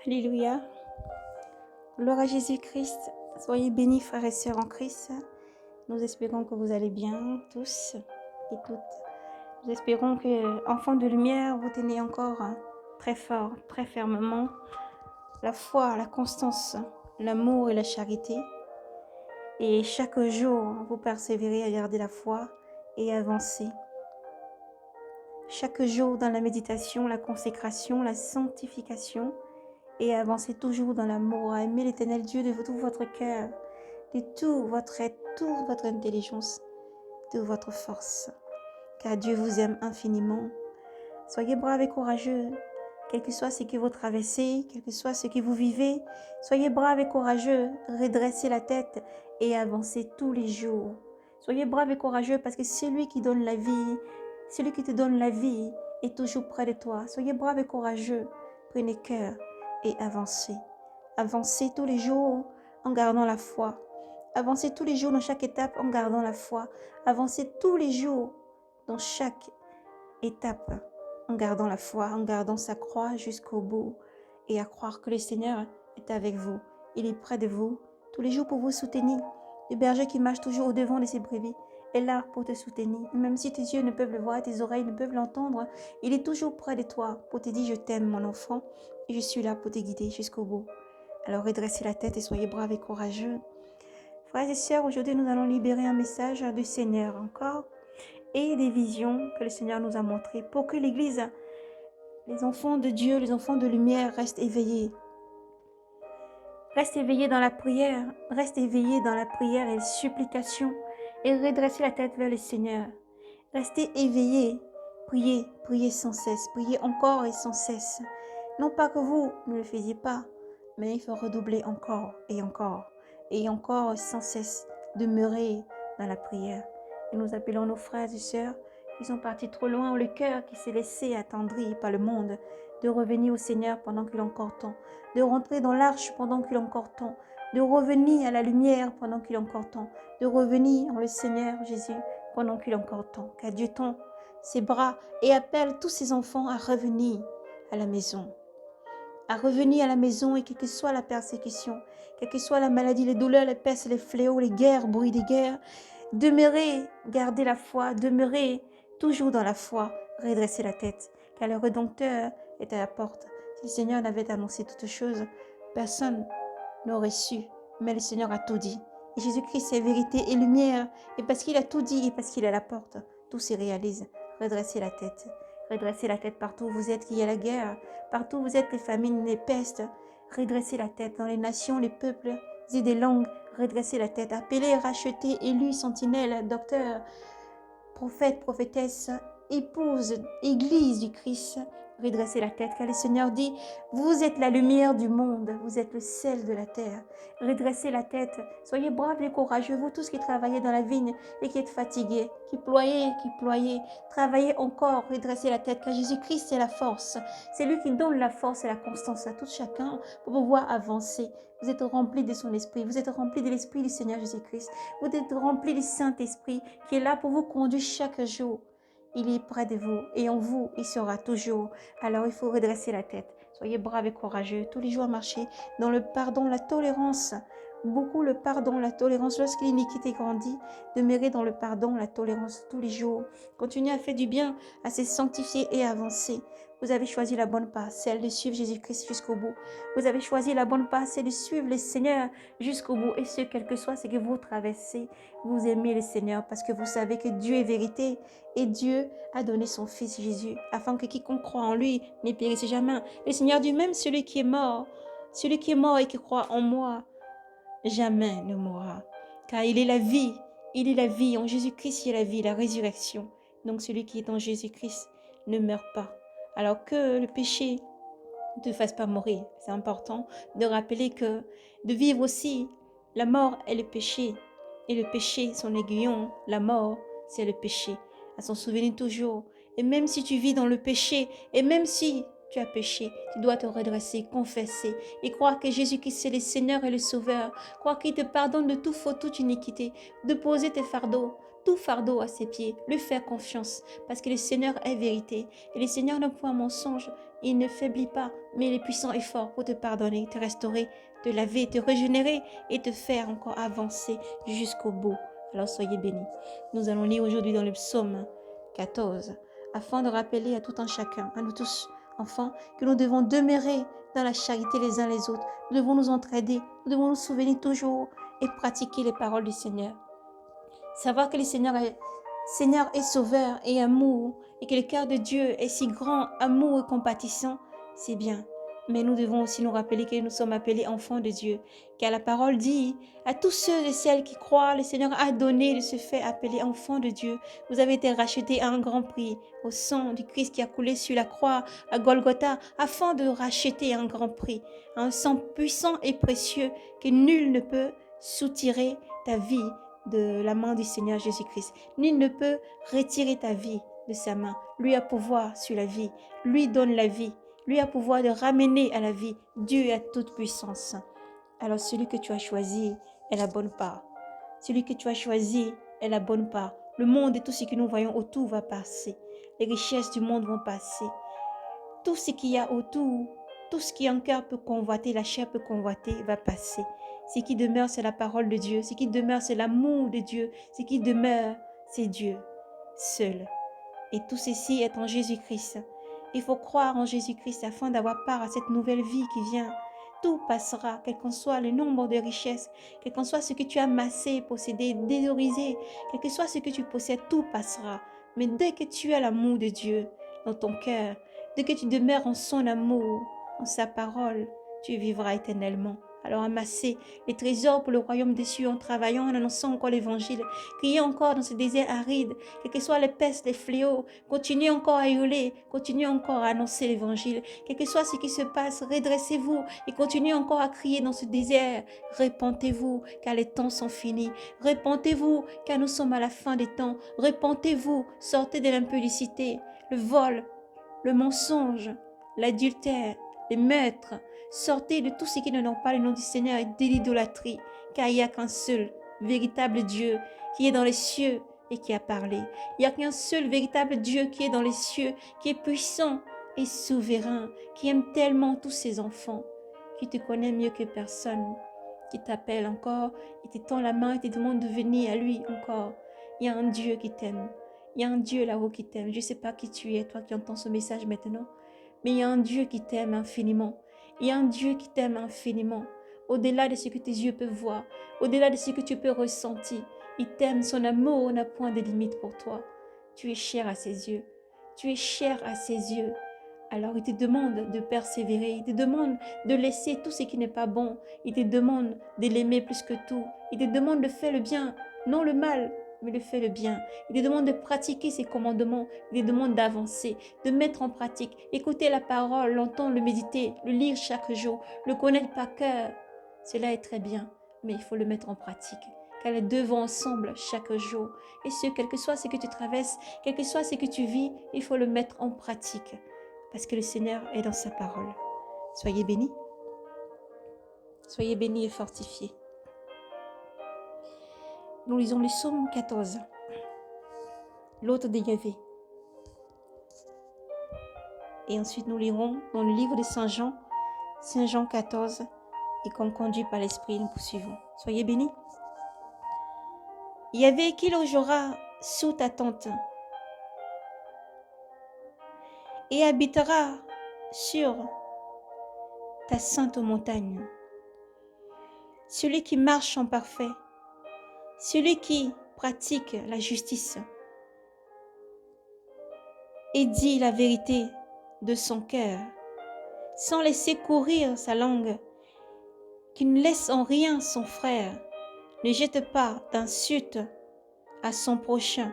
Alléluia. Gloire à Jésus-Christ. Soyez bénis, frères et sœurs en Christ. Nous espérons que vous allez bien, tous et toutes. Nous espérons que, enfants de lumière, vous tenez encore très fort, très fermement la foi, la constance, l'amour et la charité. Et chaque jour, vous persévérez à garder la foi et avancer. Chaque jour dans la méditation, la consécration, la sanctification, et avancez toujours dans l'amour, à aimer l'Éternel Dieu de tout votre cœur, de tout votre être, toute votre intelligence, de votre force. Car Dieu vous aime infiniment. Soyez braves et courageux, quel que soit ce que vous traversez, quel que soit ce que vous vivez. Soyez braves et courageux, redressez la tête et avancez tous les jours. Soyez braves et courageux parce que celui qui donne la vie, celui qui te donne la vie est toujours près de toi. Soyez braves et courageux, prenez cœur et avancez. Avancez tous les jours en gardant la foi. Avancez tous les jours dans chaque étape en gardant la foi. Avancez tous les jours dans chaque étape en gardant la foi, en gardant sa croix jusqu'au bout et à croire que le Seigneur est avec vous. Il est près de vous tous les jours pour vous soutenir. Le berger qui marche toujours au devant de ses brebis est là pour te soutenir. Même si tes yeux ne peuvent le voir, tes oreilles ne peuvent l'entendre, il est toujours près de toi pour te dire je t'aime mon enfant et je suis là pour te guider jusqu'au bout. Alors redressez la tête et soyez braves et courageux. Frères et sœurs, aujourd'hui nous allons libérer un message du Seigneur encore et des visions que le Seigneur nous a montrées pour que l'Église, les enfants de Dieu, les enfants de lumière restent éveillés. Reste éveillé dans la prière, reste éveillé dans la prière et la supplication et redressez la tête vers le Seigneur. Restez éveillés, priez, priez sans cesse, priez encore et sans cesse. Non pas que vous ne le faisiez pas, mais il faut redoubler encore et encore sans cesse, demeurer dans la prière. Et nous appelons nos frères et sœurs qui sont partis trop loin, ou le cœur qui s'est laissé attendrir par le monde, de revenir au Seigneur pendant qu'il est encore temps, de rentrer dans l'arche pendant qu'il est encore temps, de revenir à la lumière pendant qu'il est encore temps, de revenir en le Seigneur Jésus pendant qu'il est encore temps. Car Dieu tend ses bras et appelle tous ses enfants à revenir à la maison. À revenir à la maison et quelle que soit la persécution, quelle que soit la maladie, les douleurs, les pestes, les fléaux, les guerres, bruit des guerres, demeurez, gardez la foi, demeurez toujours dans la foi, redressez la tête, car le Rédempteur est à la porte. Si le Seigneur n'avait annoncé toutes choses, personne n'aurait su, mais le Seigneur a tout dit. Et Jésus-Christ est vérité et lumière, et parce qu'il a tout dit et parce qu'il est à la porte, tout se réalise. Redressez la tête. Redressez la tête partout où vous êtes, qu'il y a la guerre. Partout où vous êtes, les famines, les pestes. Redressez la tête dans les nations, les peuples et des langues. Redressez la tête. Appelez, rachetez, élus, sentinelles, docteurs, prophètes, prophétesses, épouses, église du Christ. Redressez la tête, car le Seigneur dit, vous êtes la lumière du monde, vous êtes le sel de la terre. Redressez la tête, soyez braves et courageux, vous tous qui travaillez dans la vigne et qui êtes fatigués, qui ployez, travaillez encore, redressez la tête, car Jésus-Christ c'est la force. C'est lui qui donne la force et la constance à tout chacun pour pouvoir avancer. Vous êtes remplis de son esprit, vous êtes remplis de l'esprit du Seigneur Jésus-Christ, vous êtes remplis du Saint-Esprit qui est là pour vous conduire chaque jour. Il est près de vous et en vous, il sera toujours. Alors il faut redresser la tête. Soyez braves et courageux. Tous les jours marcher dans le pardon, la tolérance. Beaucoup le pardon, la tolérance. Lorsque l'iniquité grandit, demeurez dans le pardon, la tolérance tous les jours. Continuez à faire du bien, à se sanctifier et à avancer. Vous avez choisi la bonne passe, celle de suivre Jésus-Christ jusqu'au bout. Vous avez choisi la bonne passe, celle de suivre le Seigneur jusqu'au bout. Et ce, quel que soit ce que vous traversez, vous aimez le Seigneur parce que vous savez que Dieu est vérité. Et Dieu a donné son Fils Jésus, afin que quiconque croit en lui ne périsse jamais. Le Seigneur dit même celui qui est mort et qui croit en moi, jamais ne mourra. Car il est la vie, en Jésus-Christ il est la vie, la résurrection. Donc celui qui est en Jésus-Christ ne meurt pas. Alors que le péché ne te fasse pas mourir. C'est important de rappeler que de vivre aussi, la mort est le péché. Et le péché, son aiguillon, la mort, c'est le péché. À s'en souvenir toujours. Et même si tu vis dans le péché, et même si tu as péché, tu dois te redresser, confesser et croire que Jésus-Christ est le Seigneur et le Sauveur. Croire qu'il te pardonne de tout faute, toute iniquité. De poser tes fardeaux, tout fardeau à ses pieds. Lui faire confiance. Parce que le Seigneur est vérité. Et le Seigneur n'a point mensonge. Il ne faiblit pas, mais il est puissant et fort pour te pardonner, te restaurer, te laver, te régénérer et te faire encore avancer jusqu'au bout. Alors soyez bénis. Nous allons lire aujourd'hui dans le psaume 14, afin de rappeler à tout un chacun, à nous tous, enfants, que nous devons demeurer dans la charité les uns les autres. Nous devons nous entraider, nous devons nous souvenir toujours et pratiquer les paroles du Seigneur. Savoir que le Seigneur est sauveur et amour, et que le cœur de Dieu est si grand, amour et compatissant, c'est bien. Mais nous devons aussi nous rappeler que nous sommes appelés enfants de Dieu. Car la parole dit à tous ceux et celles qui croient, le Seigneur a donné de se faire appeler enfants de Dieu. Vous avez été rachetés à un grand prix, au sang du Christ qui a coulé sur la croix à Golgotha, afin de racheter à un grand prix, un sang puissant et précieux que nul ne peut soutirer ta vie de la main du Seigneur Jésus-Christ. Nul ne peut retirer ta vie de sa main. Lui a pouvoir sur la vie. Lui donne la vie. Lui a pouvoir de ramener à la vie. Dieu a toute puissance. Alors celui que tu as choisi est la bonne part. Celui que tu as choisi est la bonne part. Le monde et tout ce que nous voyons autour va passer. Les richesses du monde vont passer. Tout ce qu'il y a autour, tout ce qui en cœur peut convoiter, la chair peut convoiter, va passer. Ce qui demeure, c'est la parole de Dieu. Ce qui demeure, c'est l'amour de Dieu. Ce qui demeure, c'est Dieu seul. Et tout ceci est en Jésus-Christ. Il faut croire en Jésus-Christ afin d'avoir part à cette nouvelle vie qui vient. Tout passera, quel qu'en soit le nombre de richesses, quel qu'en soit ce que tu as amassé, possédé, dédorisé, quel que soit ce que tu possèdes, tout passera. Mais dès que tu as l'amour de Dieu dans ton cœur, dès que tu demeures en son amour, en sa parole, tu vivras éternellement. Alors amassez les trésors pour le royaume des cieux en travaillant, en annonçant encore l'évangile. Criez encore dans ce désert aride, quelles que soient les pestes, les fléaux. Continuez encore à hurler, continuez encore à annoncer l'évangile. Quel que soit ce qui se passe, redressez-vous et continuez encore à crier dans ce désert. Répentez-vous, car les temps sont finis. Répentez-vous, car nous sommes à la fin des temps. Répentez-vous, sortez de l'impudicité, le vol, le mensonge, l'adultère, les meurtres. Sortez de tout ce qui n'ont pas le nom du Seigneur et de l'idolâtrie, car il n'y a qu'un seul véritable Dieu qui est dans les cieux et qui a parlé. Il n'y a qu'un seul véritable Dieu qui est dans les cieux, qui est puissant et souverain, qui aime tellement tous ses enfants, qui te connaît mieux que personne, qui t'appelle encore, et te tend la main et te demande de venir à lui encore. Il y a un Dieu qui t'aime. Il y a un Dieu là-haut qui t'aime. Je ne sais pas qui tu es, toi qui entends ce message maintenant, mais il y a un Dieu qui t'aime infiniment. Il y a un Dieu qui t'aime infiniment. Au-delà de ce que tes yeux peuvent voir, au-delà de ce que tu peux ressentir, il t'aime, son amour n'a point de limite pour toi. Tu es cher à ses yeux. Tu es cher à ses yeux. Alors il te demande de persévérer, il te demande de laisser tout ce qui n'est pas bon, il te demande de l'aimer plus que tout, il te demande de faire le bien, non le mal, mais de faire le bien. Il te demande de pratiquer ses commandements, il te demande d'avancer, de mettre en pratique, écouter la parole, l'entendre, le méditer, le lire chaque jour, le connaître par cœur. Cela est très bien, mais il faut le mettre en pratique. Car les deux vont ensemble chaque jour. Et ce, quel que soit ce que tu traverses, quel que soit ce que tu vis, il faut le mettre en pratique. Parce que le Seigneur est dans sa parole. Soyez bénis. Soyez bénis et fortifiés. Nous lisons le psaume 14. L'hôte de Yahvé. Et ensuite nous lirons dans le livre de Saint Jean 14. Et comme conduit par l'Esprit, nous poursuivons. Soyez bénis. Yahvé qui logera sous ta tente et habitera sur ta sainte montagne. Celui qui marche en parfait, celui qui pratique la justice et dit la vérité de son cœur, sans laisser courir sa langue, qui ne laisse en rien son frère, ne jette pas d'insultes à son prochain,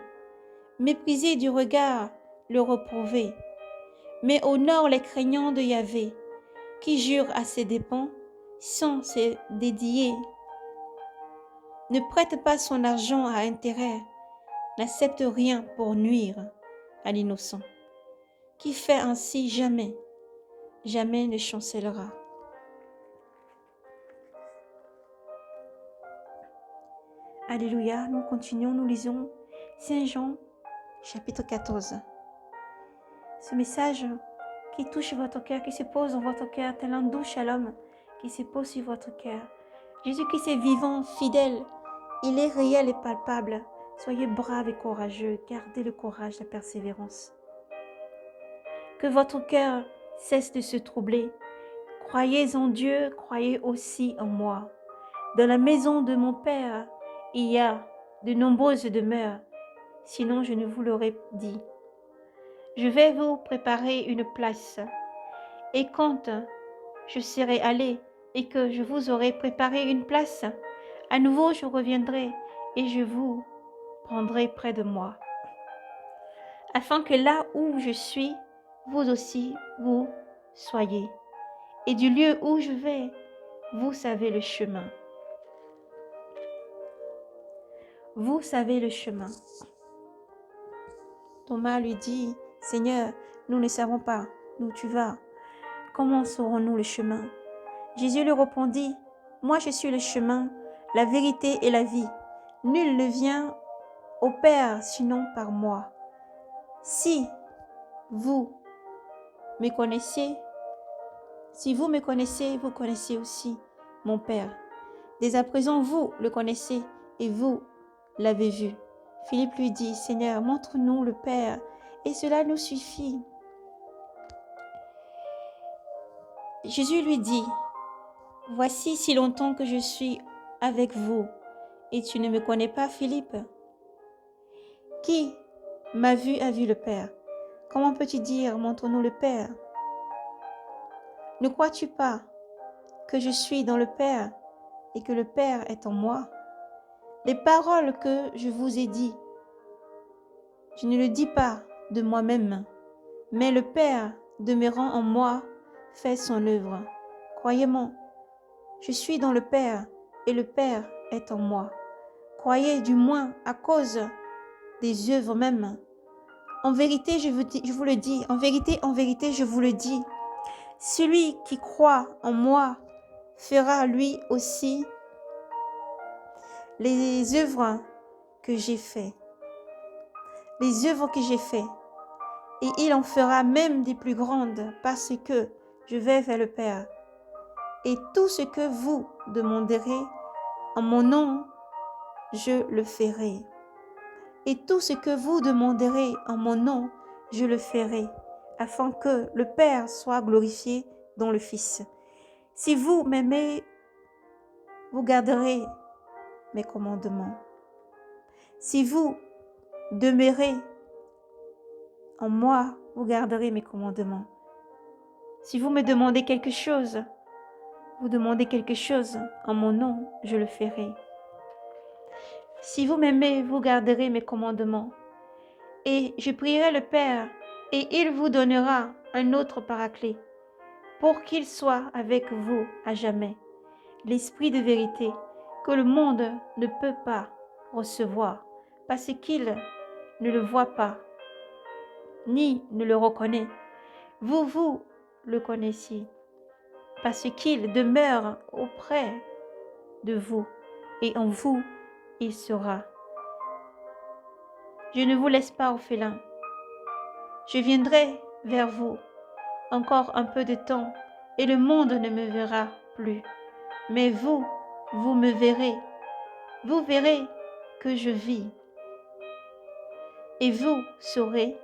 méprisé du regard le reprouver, mais honore les craignants de Yahvé, qui jure à ses dépens sans se dédier, ne prête pas son argent à intérêt, n'accepte rien pour nuire à l'innocent, qui fait ainsi jamais ne chancellera. Alléluia, nous continuons, nous lisons Saint Jean chapitre 14. Ce message qui touche votre cœur, qui se pose dans votre cœur, tel un doux shalom qui se pose sur votre cœur. Jésus-Christ est vivant, fidèle. Il est réel et palpable. Soyez braves et courageux. Gardez le courage, la persévérance. Que votre cœur cesse de se troubler. Croyez en Dieu, croyez aussi en moi. Dans la maison de mon Père, il y a de nombreuses demeures. Sinon, je ne vous l'aurais dit. Je vais vous préparer une place. Et quand je serai allé et que je vous aurai préparé une place, à nouveau je reviendrai et je vous prendrai près de moi, afin que là où je suis, vous aussi vous soyez. Et du lieu où je vais, vous savez le chemin. Vous savez le chemin. Thomas lui dit, Seigneur, nous ne savons pas d'où tu vas. Comment saurons-nous le chemin? Jésus lui répondit, moi je suis le chemin, la vérité et la vie. Nul ne vient au Père sinon par moi. Si vous me connaissez, vous connaissez aussi mon Père. Dès à présent, vous le connaissez et vous l'avez vu. Philippe lui dit, Seigneur, montre-nous le Père, et cela nous suffit. Jésus lui dit, voici si longtemps que je suis avec vous, et tu ne me connais pas, Philippe? Qui m'a vu a vu le Père. Comment peux-tu dire, montre-nous le Père? Ne crois-tu pas que je suis dans le Père et que le Père est en moi? Les paroles que je vous ai dites, je ne le dis pas de moi-même, mais le Père demeurant en moi fait son œuvre. Croyez-moi, je suis dans le Père et le Père est en moi. Croyez du moins à cause des œuvres même. En vérité, je vous le dis, en vérité, je vous le dis, celui qui croit en moi fera lui aussi les œuvres que j'ai faites. Les œuvres que j'ai faites. Et il en fera même des plus grandes parce que je vais vers le Père. Et tout ce que vous demanderez en mon nom, je le ferai. Et tout ce que vous demanderez en mon nom, je le ferai, afin que le Père soit glorifié dans le Fils. Si vous m'aimez, vous garderez mes commandements. Si vous demeurez en moi, vous garderez mes commandements. Si vous me demandez quelque chose, vous demandez quelque chose en mon nom, je le ferai. Si vous m'aimez, vous garderez mes commandements. Et je prierai le Père, et il vous donnera un autre paraclet, pour qu'il soit avec vous à jamais. L'Esprit de vérité, que le monde ne peut pas recevoir, parce qu'il ne le voit pas, ni ne le reconnaît. Vous le connaissez, parce qu'il demeure auprès de vous, et en vous, il sera. Je ne vous laisse pas orphelins. Je viendrai vers vous encore un peu de temps, et le monde ne me verra plus. Mais vous me verrez. Vous verrez que je vis. Et vous saurez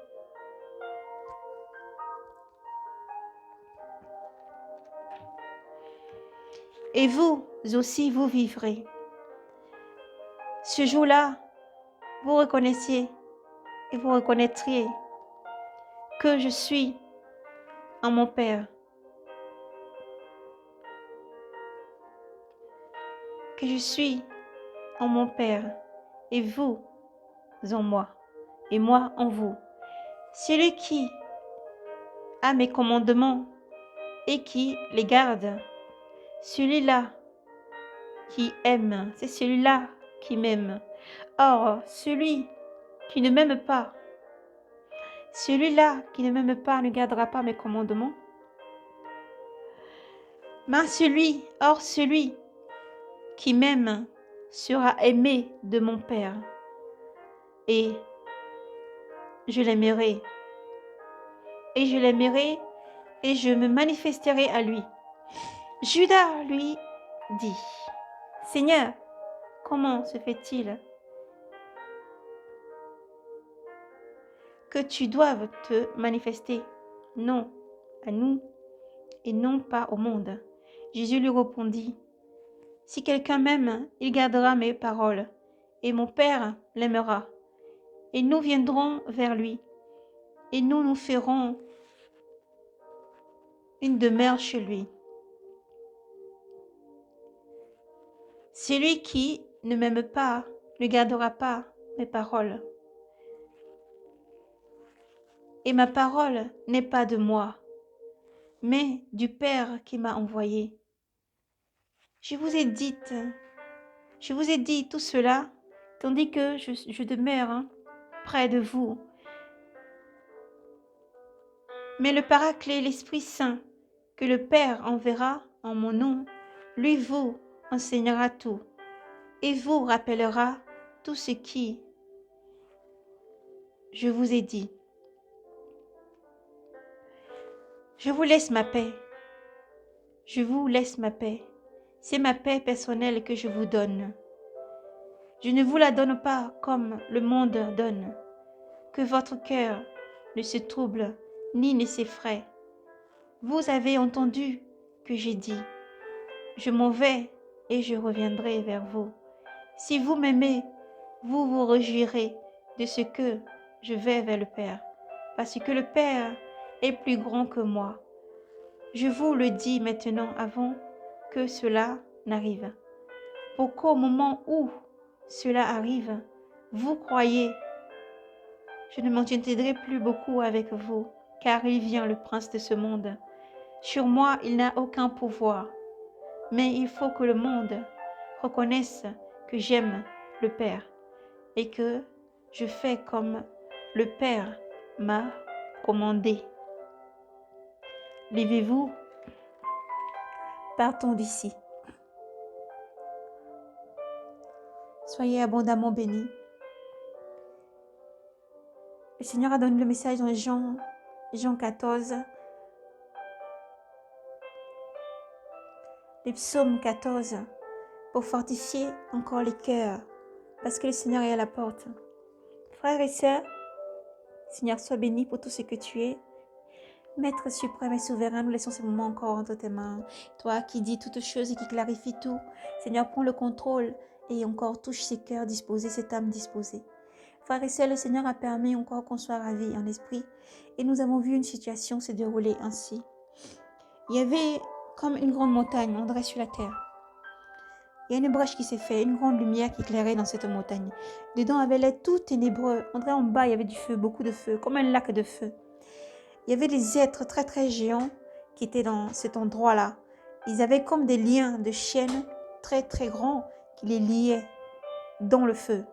et vous aussi vous vivrez. Ce jour-là, vous reconnaissiez et vous reconnaîtriez que je suis en mon Père, que je suis en mon Père, et vous en moi, et moi en vous. Celui qui a mes commandements et qui les garde, celui-là qui aime, c'est celui-là qui m'aime. Or, celui qui ne m'aime pas, celui-là qui ne m'aime pas ne gardera pas mes commandements. Mais celui qui m'aime sera aimé de mon Père, et je l'aimerai. Et je l'aimerai et je me manifesterai à lui. Judas lui dit, Seigneur, comment se fait-il que tu doives te manifester? Non, à nous et non pas au monde. Jésus lui répondit, si quelqu'un m'aime, il gardera mes paroles, et mon Père l'aimera. Et nous viendrons vers lui, et nous nous ferons une demeure chez lui. Celui qui ne m'aime pas ne gardera pas mes paroles. Et ma parole n'est pas de moi, mais du Père qui m'a envoyé. Je vous ai dit tout cela, tandis que je demeure près de vous. Mais le Paraclet, l'Esprit Saint, que le Père enverra en mon nom, lui vous enseignera tout et vous rappellera tout ce qui je vous ai dit. Je vous laisse ma paix. Je vous laisse ma paix. C'est ma paix personnelle que je vous donne. Je ne vous la donne pas comme le monde donne. Que votre cœur ne se trouble ni ne s'effraie. Vous avez entendu que j'ai dit, je m'en vais et je reviendrai vers vous. Si vous m'aimez, vous vous réjouirez de ce que je vais vers le Père, parce que le Père est plus grand que moi. Je vous le dis maintenant avant que cela n'arrive, pour qu'au moment où cela arrive, vous croyez. Je ne m'entretiendrai plus beaucoup avec vous, car il vient le prince de ce monde. Sur moi, il n'a aucun pouvoir, mais il faut que le monde reconnaisse que j'aime le Père et que je fais comme le Père m'a commandé. Levez-vous, partons d'ici. Soyez abondamment bénis. Le Seigneur a donné le message dans Jean 14, le psaume 14, pour fortifier encore les cœurs, parce que le Seigneur est à la porte. Frères et sœurs, Seigneur, sois béni pour tout ce que tu es. Maître suprême et souverain, nous laissons ces moments encore entre tes mains. Toi qui dis toutes choses et qui clarifie tout, Seigneur, prends le contrôle et encore touche ces cœurs disposés, cette âme disposée. Frères et sœurs, le Seigneur a permis encore qu'on soit ravis en esprit et nous avons vu une situation se dérouler ainsi. Il y avait comme une grande montagne, on dirait sur la terre. Il y a une brèche qui s'est faite, une grande lumière qui éclairait dans cette montagne. Dedans avait l'air tout ténébreux. On dirait en bas, il y avait du feu, beaucoup de feu, comme un lac de feu. Il y avait des êtres très très géants qui étaient dans cet endroit-là. Ils avaient comme des liens de chaînes très très grands qui les liaient dans le feu.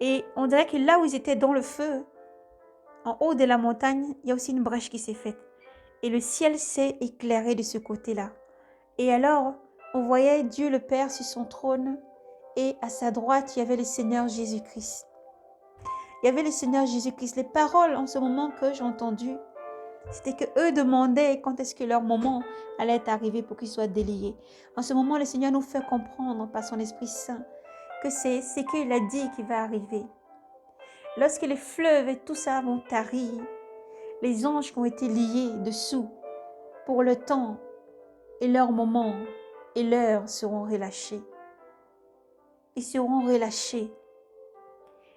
Et on dirait que là où ils étaient dans le feu, en haut de la montagne, il y a aussi une brèche qui s'est faite. Et le ciel s'est éclairé de ce côté-là. Et alors, on voyait Dieu le Père sur son trône et à sa droite, il y avait le Seigneur Jésus-Christ. Il y avait le Seigneur Jésus-Christ. Les paroles en ce moment que j'ai entendues, c'était qu'eux demandaient quand est-ce que leur moment allait arriver pour qu'ils soient déliés. En ce moment, le Seigneur nous fait comprendre par son Esprit Saint que c'est ce qu'il a dit qui va arriver. Lorsque les fleuves et tout ça vont tarir, les anges qui ont été liés dessous pour le temps et leur moment et l'heure seront relâchés. Ils seront relâchés.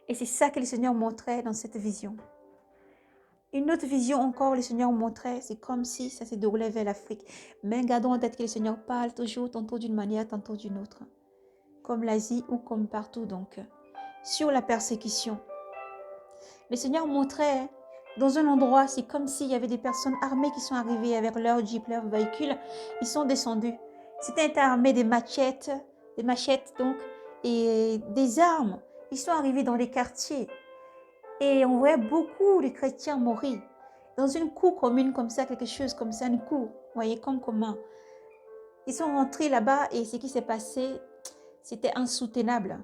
Et c'est ça que le Seigneur montrait dans cette vision. Une autre vision encore, le Seigneur montrait, c'est comme si ça se déroulait vers l'Afrique. Mais gardons en tête que le Seigneur parle toujours, tantôt d'une manière, tantôt d'une autre. Comme l'Asie ou comme partout donc. Sur la persécution. Le Seigneur montrait dans un endroit, c'est comme s'il y avait des personnes armées qui sont arrivées avec leur jeep, leur véhicule. Ils sont descendus. C'était armé des machettes donc, et des armes. Ils sont arrivés dans les quartiers. Et on voyait beaucoup de chrétiens mourir. Dans une cour commune comme ça, quelque chose comme ça, une cour, vous voyez, comme comment. Ils sont rentrés là-bas et ce qui s'est passé, c'était insoutenable.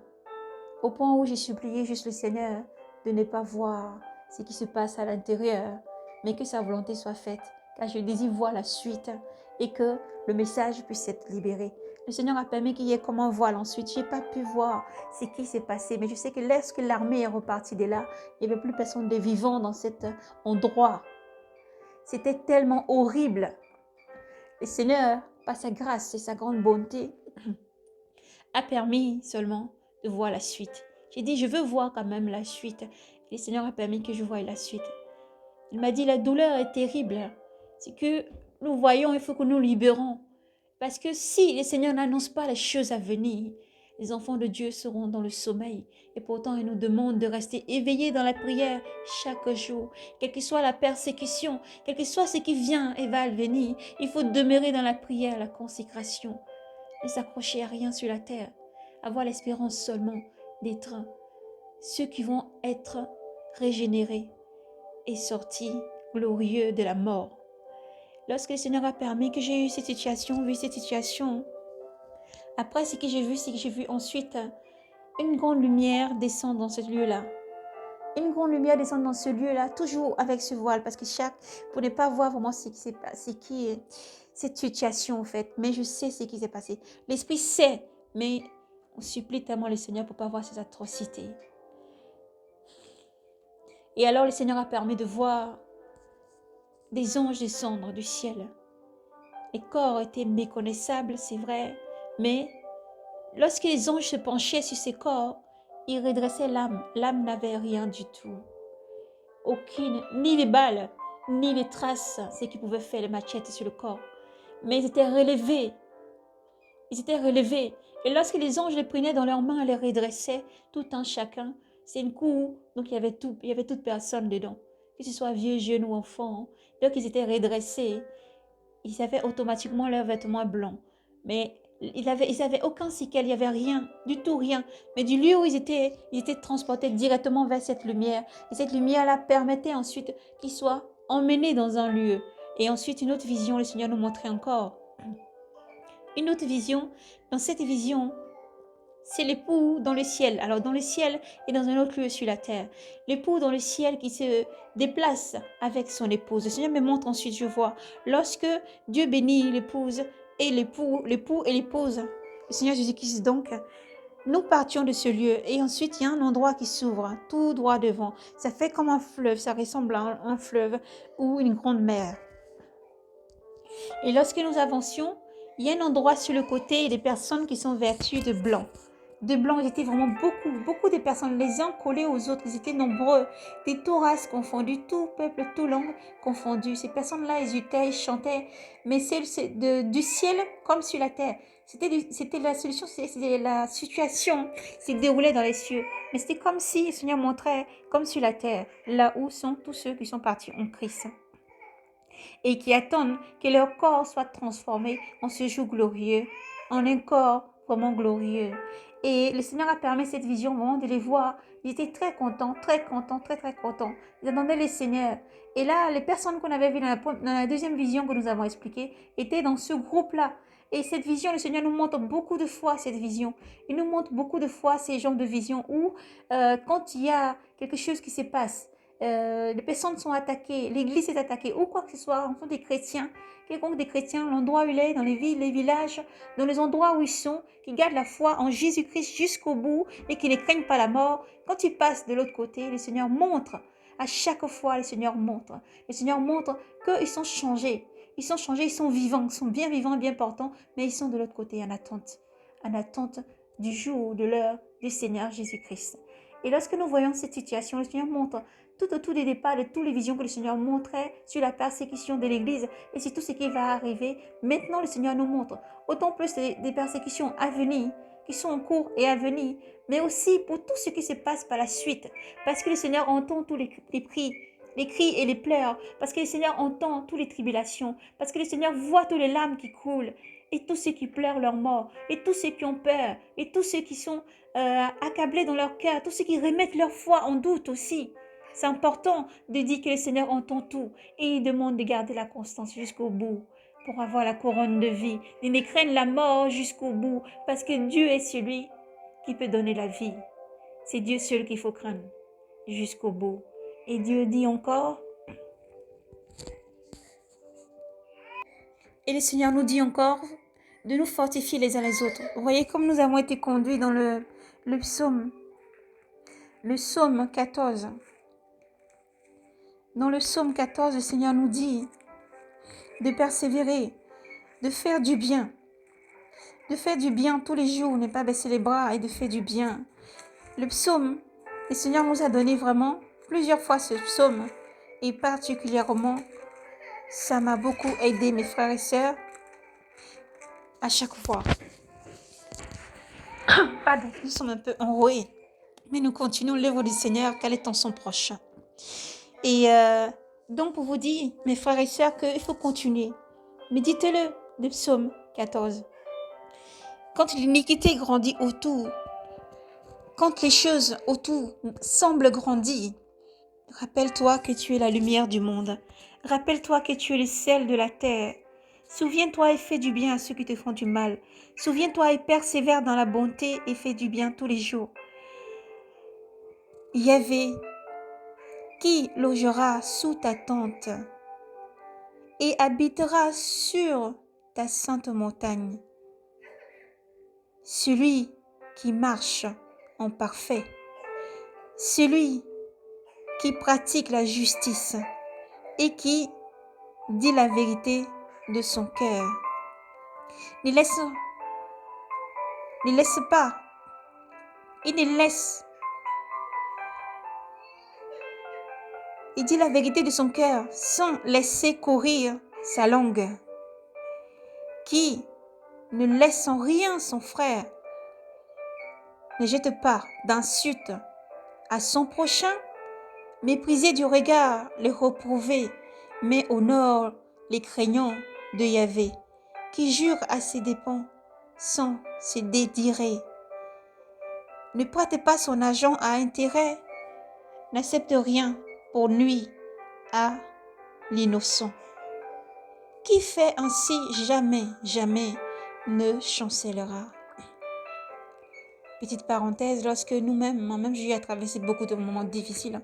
Au point où j'ai supplié juste le Seigneur de ne pas voir ce qui se passe à l'intérieur, mais que sa volonté soit faite. car je désire voir la suite et que le message puisse être libéré. Le Seigneur a permis qu'il y ait comme un voile ensuite. Je n'ai pas pu voir ce qui s'est passé, mais je sais que lorsque l'armée est repartie de là, il n'y avait plus personne de vivant dans cet endroit. C'était tellement horrible. Le Seigneur, par sa grâce et sa grande bonté, a permis seulement de voir la suite. J'ai dit, je veux voir quand même la suite. Le Seigneur a permis que je voie la suite. Il m'a dit, la douleur est terrible. C'est que nous voyons, il faut que nous libérons. Parce que si le Seigneur n'annonce pas les choses à venir, les enfants de Dieu seront dans le sommeil. Et pourtant, il nous demande de rester éveillés dans la prière chaque jour. Quelle que soit la persécution, quel que soit ce qui vient et va venir, il faut demeurer dans la prière, la consécration. Ne s'accrocher à rien sur la terre. Avoir l'espérance seulement d'être ceux qui vont être régénérés et sortis glorieux de la mort. Lorsque le Seigneur a permis que j'ai eu cette situation, après ce que j'ai vu, c'est que j'ai vu ensuite une grande lumière descendre dans ce lieu-là. Une grande lumière descendre dans ce lieu-là, toujours avec ce voile, parce que pour ne pas voir vraiment ce qui est cette situation en fait. Mais je sais ce qui s'est passé. L'Esprit sait, mais on supplie tellement le Seigneur pour ne pas voir ces atrocités. Et alors le Seigneur a permis de voir des anges descendre du ciel. Les corps étaient méconnaissables, c'est vrai, mais lorsque les anges se penchaient sur ces corps, ils redressaient l'âme. L'âme n'avait rien du tout. Aucune, ni les balles, ni les traces, ce qui pouvait faire les machettes sur le corps. Mais ils étaient relevés. Ils étaient relevés. Et lorsque les anges les prenaient dans leurs mains et les redressaient, tout un chacun, c'est une cour, donc il y avait toute personne dedans, que ce soit vieux, jeune ou enfant. Donc ils étaient redressés. Ils avaient automatiquement leurs vêtements blancs. Mais ils avaient aucun séquel, il n'y avait rien, du tout rien. Mais du lieu où ils étaient transportés directement vers cette lumière. Et cette lumière-là permettait ensuite qu'ils soient emmenés dans un lieu. Et ensuite, une autre vision, le Seigneur nous montrait encore. Une autre vision. Dans cette vision, c'est l'époux dans le ciel. Alors dans le ciel et dans un autre lieu sur la terre. L'époux dans le ciel qui se déplace avec son épouse. Le Seigneur me montre ensuite, je vois, lorsque Dieu bénit l'épouse et l'époux et l'épouse. Le Seigneur Jésus-Christ donc, nous partions de ce lieu et ensuite il y a un endroit qui s'ouvre tout droit devant. Ça fait comme un fleuve, ça ressemble à un fleuve ou une grande mer. Et lorsque nous avancions, il y a un endroit sur le côté et des personnes qui sont vêtues de blanc. De blanc, ils étaient vraiment beaucoup de personnes, les uns collés aux autres, ils étaient nombreux, des tout races confondues, tout peuple, tout langue confondu. Ces personnes-là hésitaient, ils chantaient, mais c'est du ciel comme sur la terre. C'était la solution, c'était la situation qui se déroulait dans les cieux. Mais c'était comme si le Seigneur montrait, comme sur la terre, là où sont tous ceux qui sont partis en Christ et qui attendent que leur corps soit transformé en ce jour glorieux, en un corps vraiment glorieux. Et le Seigneur a permis cette vision vraiment de les voir. Ils étaient très contents, très contents. Ils attendaient le Seigneur. Et là, les personnes qu'on avait vues dans la deuxième vision que nous avons expliquée étaient dans ce groupe-là. Et cette vision, le Seigneur nous montre beaucoup de fois cette vision. Il nous montre beaucoup de fois ces genres de visions où, quand il y a quelque chose qui se passe, les personnes sont attaquées, l'église est attaquée, ou quoi que ce soit, en sont des chrétiens, quelconque des chrétiens, l'endroit où il est, dans les villes, les villages, dans les endroits où ils sont, qui gardent la foi en Jésus-Christ jusqu'au bout et qui ne craignent pas la mort. Quand ils passent de l'autre côté, le Seigneur montre, à chaque fois, le Seigneur montre qu'ils sont changés. Ils sont changés, ils sont vivants, ils sont bien vivants, bien portants, mais ils sont de l'autre côté en attente du jour, de l'heure du Seigneur Jésus-Christ. Et lorsque nous voyons cette situation, le Seigneur montre tout autour des départs de toutes les visions que le Seigneur montrait sur la persécution de l'Église et sur tout ce qui va arriver. Maintenant, le Seigneur nous montre autant plus des persécutions à venir, qui sont en cours et à venir, mais aussi pour tout ce qui se passe par la suite. Parce que le Seigneur entend tous les cris et les pleurs, parce que le Seigneur entend toutes les tribulations, parce que le Seigneur voit toutes les larmes qui coulent, et tous ceux qui pleurent leur mort, et tous ceux qui ont peur, et tous ceux qui sont accablés dans leur cœur, tous ceux qui remettent leur foi en doute aussi. C'est important de dire que le Seigneur entend tout et il demande de garder la constance jusqu'au bout pour avoir la couronne de vie. Il ne craignent la mort jusqu'au bout parce que Dieu est celui qui peut donner la vie. C'est Dieu seul qu'il faut craindre jusqu'au bout. Et Dieu dit encore, Et le Seigneur nous dit encore de nous fortifier les uns les autres. Vous voyez comme nous avons été conduits dans le psaume 14. Dans le psaume 14, le Seigneur nous dit de persévérer, de faire du bien. De faire du bien tous les jours, ne pas baisser les bras et de faire du bien. Le psaume, le Seigneur nous a donné vraiment plusieurs fois ce psaume. Et particulièrement, ça m'a beaucoup aidé mes frères et sœurs à chaque fois. Pardon, nous sommes un peu enroués. Mais nous continuons l'œuvre du Seigneur, car est en son prochain. Et donc, pour vous dire, mes frères et sœurs, qu'il faut continuer. Méditez-le, le psaume 14. Quand l'iniquité grandit autour, quand les choses autour semblent grandir, rappelle-toi que tu es la lumière du monde. Rappelle-toi que tu es le sel de la terre. Souviens-toi et fais du bien à ceux qui te font du mal. Souviens-toi et persévère dans la bonté et fais du bien tous les jours. Yahvé, qui logera sous ta tente et habitera sur ta sainte montagne. Celui qui marche en parfait, celui qui pratique la justice et qui dit la vérité de son cœur. Ne laisse pas, il dit la vérité de son cœur sans laisser courir sa langue, qui ne laisse en rien son frère, ne jette pas d'insultes à son prochain, mépriser du regard les reprouvés, mais honore les craignants de Yahvé, qui jure à ses dépens sans se dédirer. Ne prête pas son argent à intérêt, n'accepte rien pour nuire à l'innocent. Qui fait ainsi jamais, jamais ne chancellera. Petite parenthèse, lorsque nous-mêmes, moi-même, j'ai eu à traverser beaucoup de moments difficiles,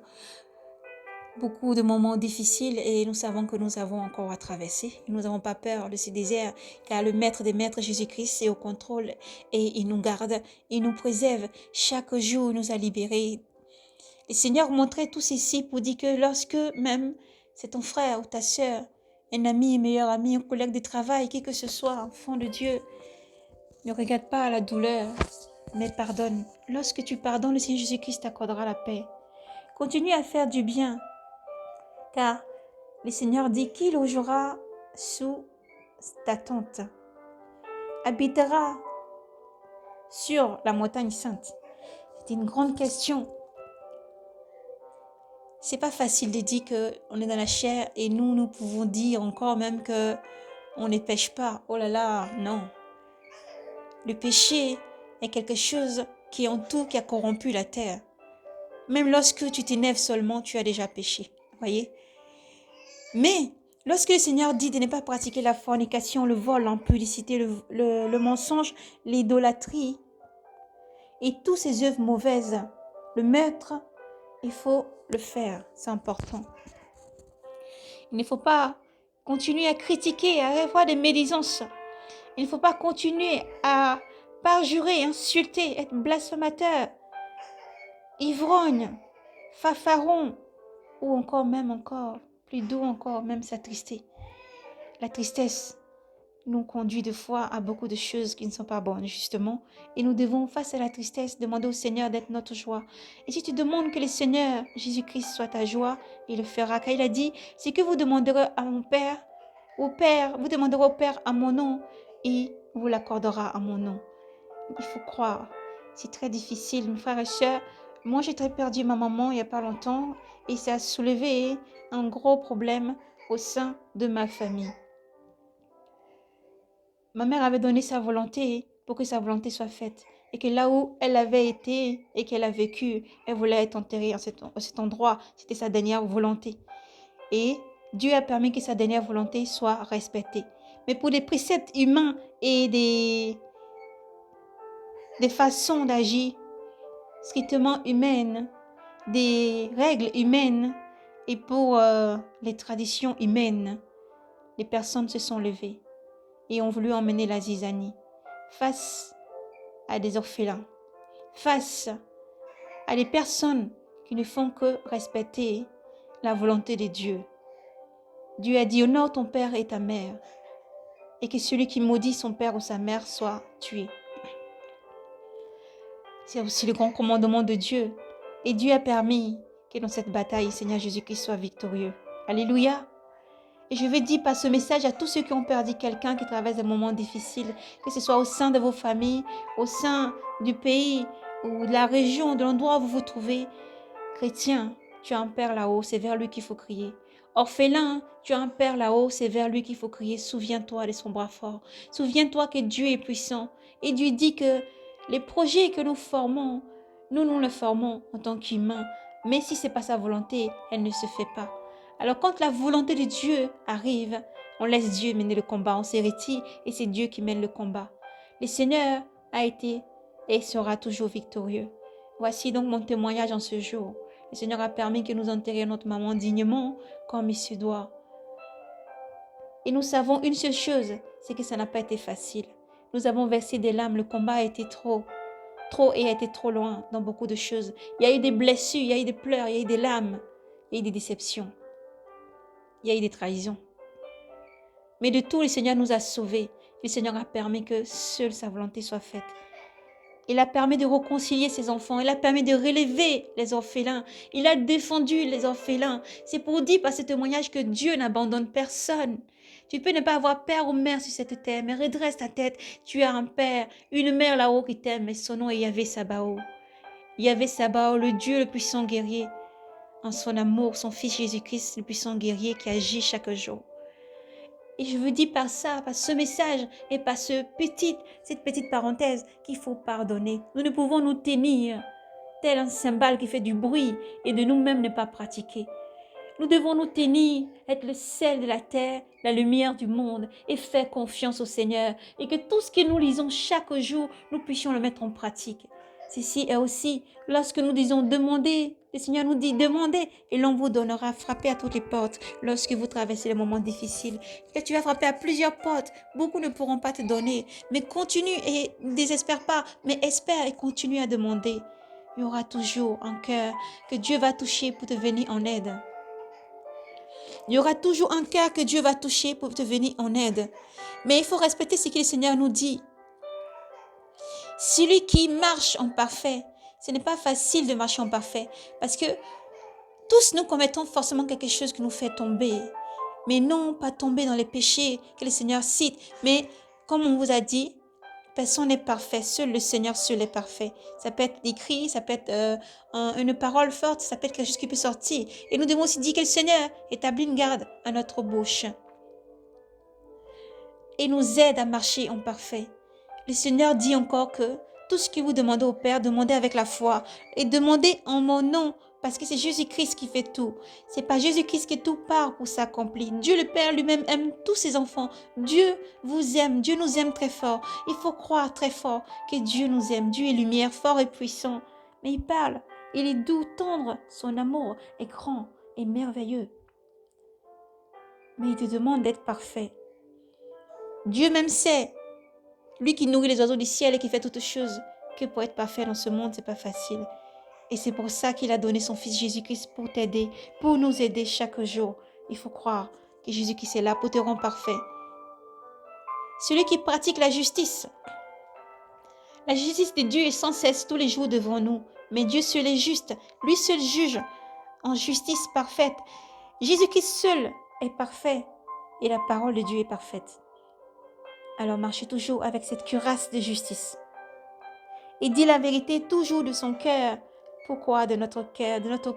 et nous savons que nous avons encore à traverser. Nous n'avons pas peur de ces déserts, car le Maître des Maîtres, Jésus-Christ, est au contrôle et il nous garde, il nous préserve. Chaque jour, il nous a libérés. Le Seigneur montrait tout ceci pour dire que lorsque même c'est ton frère ou ta sœur, un ami, un meilleur ami, un collègue de travail, qui que ce soit, enfant de Dieu, ne regarde pas la douleur, mais pardonne. Lorsque tu pardonnes, le Seigneur Jésus-Christ t'accordera la paix. Continue à faire du bien, car le Seigneur dit qu'il logera sous ta tente, habitera sur la montagne sainte. C'est une grande question. C'est pas facile de dire qu'on est dans la chair et nous pouvons dire encore même que on ne pêche pas. Oh là là, non. Le péché est quelque chose qui entoure, qui a corrompu la terre. Même lorsque tu t'énerves seulement, tu as déjà péché. Voyez? Mais lorsque le Seigneur dit de ne pas pratiquer la fornication, le vol, l'impudicité, le mensonge, l'idolâtrie et toutes ces œuvres mauvaises, le meurtre, il faut le faire. C'est important. Il ne faut pas continuer à critiquer, à avoir des médisances. Il ne faut pas continuer à parjurer, insulter, être blasphémateur, ivrogne, fanfaron, ou encore, plus doux encore, même s'attrister. La tristesse nous conduit de fois à beaucoup de choses qui ne sont pas bonnes, justement. Et nous devons, face à la tristesse, demander au Seigneur d'être notre joie. Et si tu demandes que le Seigneur Jésus-Christ soit ta joie, il le fera. Car il a dit, c'est que vous demanderez à mon Père, vous demanderez au Père à mon nom, et vous l'accordera à mon nom. Il faut croire. C'est très difficile, mes frères et sœurs. Moi, j'ai très perdu ma maman il n'y a pas longtemps, et ça a soulevé un gros problème au sein de ma famille. Ma mère avait donné sa volonté pour que sa volonté soit faite. Et que là où elle avait été et qu'elle a vécu, elle voulait être enterrée à cet endroit. C'était sa dernière volonté. Et Dieu a permis que sa dernière volonté soit respectée. Mais pour des préceptes humains et des façons d'agir strictement humaines, des règles humaines et pour les traditions humaines, les personnes se sont levées. et ont voulu emmener la zizanie face à des orphelins, face à des personnes qui ne font que respecter la volonté de Dieu. Dieu a dit: honore ton père et ta mère, et que celui qui maudit son père ou sa mère soit tué. C'est aussi le grand commandement de Dieu. Et Dieu a permis que dans cette bataille, Seigneur Jésus-Christ soit victorieux. Alléluia. Et je veux dire par ce message à tous ceux qui ont perdu quelqu'un, qui traversent des moments difficiles, que ce soit au sein de vos familles, au sein du pays ou de la région, de l'endroit où vous vous trouvez. Chrétien, tu as un Père là-haut, c'est vers lui qu'il faut crier. Orphelin, tu as un Père là-haut, c'est vers lui qu'il faut crier. Souviens-toi de son bras fort. Souviens-toi que Dieu est puissant. Et Dieu dit que les projets que nous formons, nous les formons en tant qu'humains. Mais si ce n'est pas sa volonté, elle ne se fait pas. Alors quand la volonté de Dieu arrive, on laisse Dieu mener le combat. On se retire et c'est Dieu qui mène le combat. Le Seigneur a été et sera toujours victorieux. Voici donc mon témoignage en ce jour. Le Seigneur a permis que nous enterrions notre maman dignement comme il se doit. Et nous savons une seule chose, c'est que ça n'a pas été facile. Nous avons versé des larmes, le combat a été trop et a été trop loin dans beaucoup de choses. Il y a eu des blessures, il y a eu des pleurs, il y a eu des larmes, il y a eu des déceptions, il y a eu des trahisons. Mais de tout, le Seigneur nous a sauvés. Le Seigneur a permis que seule sa volonté soit faite. Il a permis de réconcilier ses enfants. Il a permis de relever les orphelins. Il a défendu les orphelins. C'est pour dire par ce témoignage que Dieu n'abandonne personne. Tu peux ne pas avoir père ou mère sur cette terre, mais redresse ta tête. Tu as un père, une mère là-haut qui t'aime, et son nom est Yahvé Sabaoth. Yahvé Sabaoth, le Dieu le puissant guerrier. En son amour, son fils Jésus-Christ, le puissant guerrier qui agit chaque jour. Et je veux dire par ça, par ce message et par cette petite parenthèse qu'il faut pardonner. Nous ne pouvons nous tenir tel un cymbale qui fait du bruit et de nous-mêmes ne pas pratiquer. Nous devons nous tenir, être le sel de la terre, la lumière du monde et faire confiance au Seigneur et que tout ce que nous lisons chaque jour, nous puissions le mettre en pratique. Ceci est aussi, lorsque nous disons demander, le Seigneur nous dit demandez et l'on vous donnera, frappez à toutes les portes lorsque vous traversez les moments difficiles. Que tu vas frapper à plusieurs portes, beaucoup ne pourront pas te donner, mais continue et ne désespère pas, mais espère et continue à demander. Il y aura toujours un cœur que Dieu va toucher pour te venir en aide. Il y aura toujours un cœur que Dieu va toucher pour te venir en aide. Mais il faut respecter ce que le Seigneur nous dit. Celui qui marche en parfait, ce n'est pas facile de marcher en parfait parce que tous nous commettons forcément quelque chose qui nous fait tomber. Mais non pas tomber dans les péchés que le Seigneur cite. Mais comme on vous a dit, personne n'est parfait. Seul le Seigneur seul est parfait. Ça peut être écrit, ça peut être une parole forte, ça peut être quelque chose qui peut sortir. Et nous devons aussi dire que le Seigneur établit une garde à notre bouche et nous aide à marcher en parfait. Le Seigneur dit encore que tout ce que vous demandez au Père, demandez avec la foi et demandez en mon nom parce que c'est Jésus-Christ qui fait tout. C'est pas Jésus-Christ que tout part pour s'accomplir. Dieu le Père lui-même aime tous ses enfants. Dieu vous aime. Dieu nous aime très fort. Il faut croire très fort que Dieu nous aime. Dieu est lumière, fort et puissant. Mais il parle. Il est doux, tendre. Son amour est grand et merveilleux. Mais il te demande d'être parfait. Dieu même sait, lui qui nourrit les oiseaux du ciel et qui fait toutes choses, que pour être parfait dans ce monde, c'est pas facile. Et c'est pour ça qu'il a donné son fils Jésus-Christ pour t'aider, pour nous aider chaque jour. Il faut croire que Jésus-Christ est là pour te rendre parfait. Celui qui pratique la justice de Dieu est sans cesse tous les jours devant nous. Mais Dieu seul est juste, lui seul juge en justice parfaite. Jésus-Christ seul est parfait et la parole de Dieu est parfaite. Alors marchez toujours avec cette cuirasse de justice. Et dis la vérité toujours de son cœur. Pourquoi de notre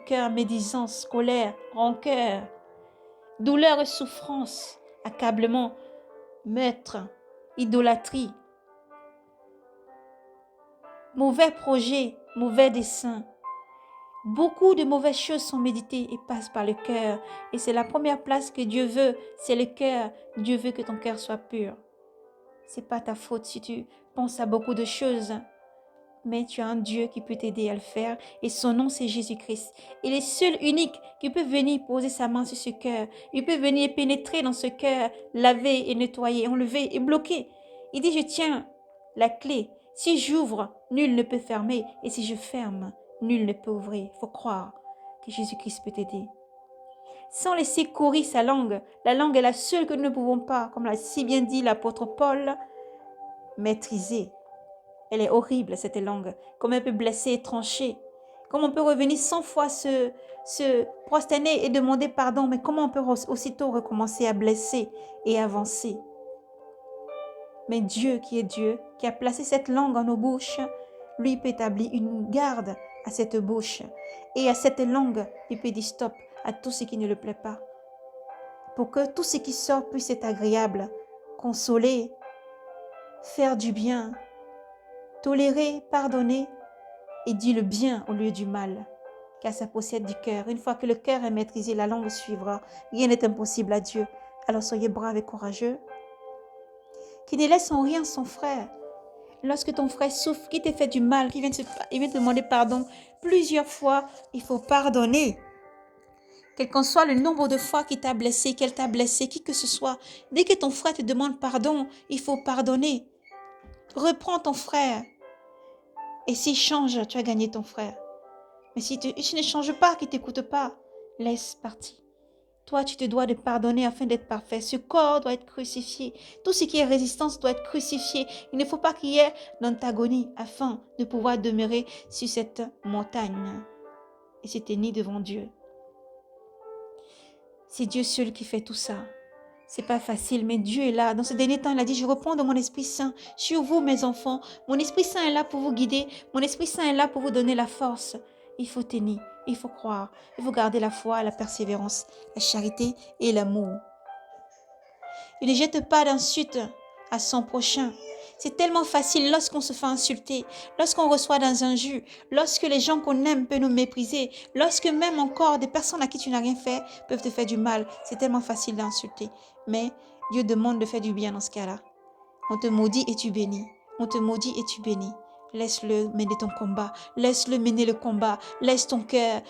cœur médisance, colère, rancœur, douleur et souffrance, accablement, meurtre, idolâtrie, mauvais projets, mauvais desseins. Beaucoup de mauvaises choses sont méditées et passent par le cœur. Et c'est la première place que Dieu veut, c'est le cœur. Dieu veut que ton cœur soit pur. C'est pas ta faute si tu penses à beaucoup de choses. Mais tu as un Dieu qui peut t'aider à le faire et son nom c'est Jésus-Christ. Il est seul, unique, qui peut venir poser sa main sur ce cœur. Il peut venir pénétrer dans ce cœur, laver et nettoyer, enlever et bloquer. Il dit, je tiens la clé. Si j'ouvre, nul ne peut fermer. Et si je ferme, nul ne peut ouvrir. Il faut croire que Jésus-Christ peut t'aider. Sans laisser courir sa langue, la langue est la seule que nous ne pouvons pas, comme l'a si bien dit l'apôtre Paul, maîtriser. Elle est horrible, cette langue. Comment elle peut blesser et trancher. Comment on peut revenir 100 fois se prosterner et demander pardon. Mais comment on peut aussitôt recommencer à blesser et avancer. Mais Dieu qui est Dieu, qui a placé cette langue en nos bouches, lui peut établir une garde à cette bouche. Et à cette langue, il peut dire stop à tout ce qui ne le plaît pas. Pour que tout ce qui sort puisse être agréable, consoler, faire du bien, tolérer, pardonner et dire le bien au lieu du mal, car ça possède du cœur. Une fois que le cœur est maîtrisé, la langue suivra. Rien n'est impossible à Dieu. Alors soyez braves et courageux. Qui ne laisse en rien son frère. Lorsque ton frère souffre, qui t'a fait du mal, qui vient te demander pardon plusieurs fois, il faut pardonner. Quel qu'en soit le nombre de fois qu'il t'a blessé, qu'elle t'a blessé, qui que ce soit, dès que ton frère te demande pardon, il faut pardonner. Reprends ton frère. Et s'il change, tu as gagné ton frère. Mais si tu ne changes pas, qu'il ne t'écoute pas, laisse partir. Toi, tu te dois de pardonner afin d'être parfait. Ce corps doit être crucifié. Tout ce qui est résistance doit être crucifié. Il ne faut pas qu'il y ait d'antagonie afin de pouvoir demeurer sur cette montagne et se tenir devant Dieu. C'est Dieu seul qui fait tout ça. C'est pas facile, mais Dieu est là. Dans ce dernier temps, il a dit, je reprends de mon Esprit Saint sur vous, mes enfants. Mon Esprit Saint est là pour vous guider. Mon Esprit Saint est là pour vous donner la force. Il faut tenir, il faut croire, il faut garder la foi, la persévérance, la charité et l'amour. Il ne jette pas d'insultes à son prochain. C'est tellement facile lorsqu'on se fait insulter, lorsqu'on reçoit dans un jus, lorsque les gens qu'on aime peuvent nous mépriser, lorsque même encore des personnes à qui tu n'as rien fait peuvent te faire du mal. C'est tellement facile d'insulter. Mais Dieu demande de faire du bien dans ce cas-là. On te maudit et tu bénis. On te maudit et tu bénis. Laisse-le mener ton combat. Laisse-le mener le combat. Laisse ton cœur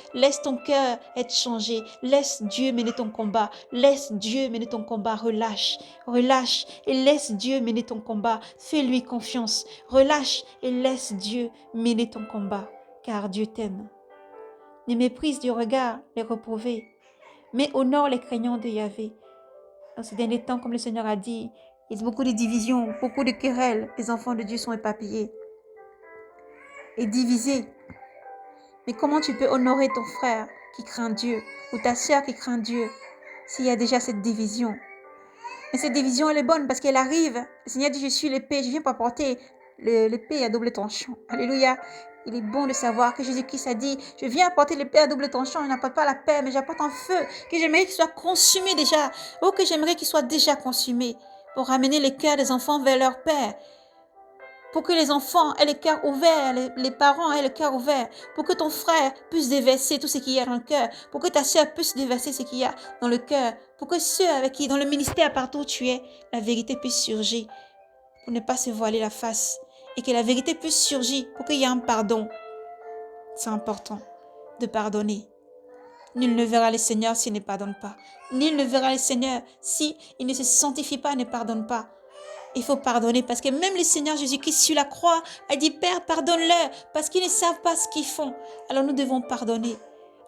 être changé. Laisse Dieu mener ton combat. Laisse Dieu mener ton combat. Relâche, relâche et laisse Dieu mener ton combat. Fais-lui confiance. Relâche et laisse Dieu mener ton combat. Car Dieu t'aime. Ne méprise du regard les reprouvés, mais honore les craignants de Yahvé. Dans ces derniers temps, comme le Seigneur a dit, il y a beaucoup de divisions, beaucoup de querelles. Les enfants de Dieu sont éparpillés et divisés. Mais comment tu peux honorer ton frère qui craint Dieu ou ta sœur qui craint Dieu s'il y a déjà cette division? Mais cette division, elle est bonne parce qu'elle arrive. Le Seigneur dit, je suis l'épée, je viens pas porter l'épée à double tranchant. Alléluia. Il est bon de savoir que Jésus-Christ a dit, je viens apporter l'épée à double tranchant, je n'apporte pas la paix, mais j'apporte un feu que j'aimerais qu'il soit consumé déjà. Oh, que j'aimerais qu'il soit déjà consumé pour ramener les cœurs des enfants vers leur Père. Pour que les enfants aient le cœur ouvert, les parents aient le cœur ouvert, pour que ton frère puisse déverser tout ce qu'il y a dans le cœur, pour que ta sœur puisse déverser ce qu'il y a dans le cœur, pour que ceux avec qui, dans le ministère, partout où tu es, la vérité puisse surgir, pour ne pas se voiler la face, et que la vérité puisse surgir, pour qu'il y ait un pardon. C'est important de pardonner. Nul ne verra le Seigneur s'il ne pardonne pas. Nul ne verra le Seigneur s'il ne se sanctifie pas, ne pardonne pas. Il faut pardonner parce que même le Seigneur Jésus-Christ sur la croix a dit, Père, pardonne-leur parce qu'ils ne savent pas ce qu'ils font. Alors nous devons pardonner.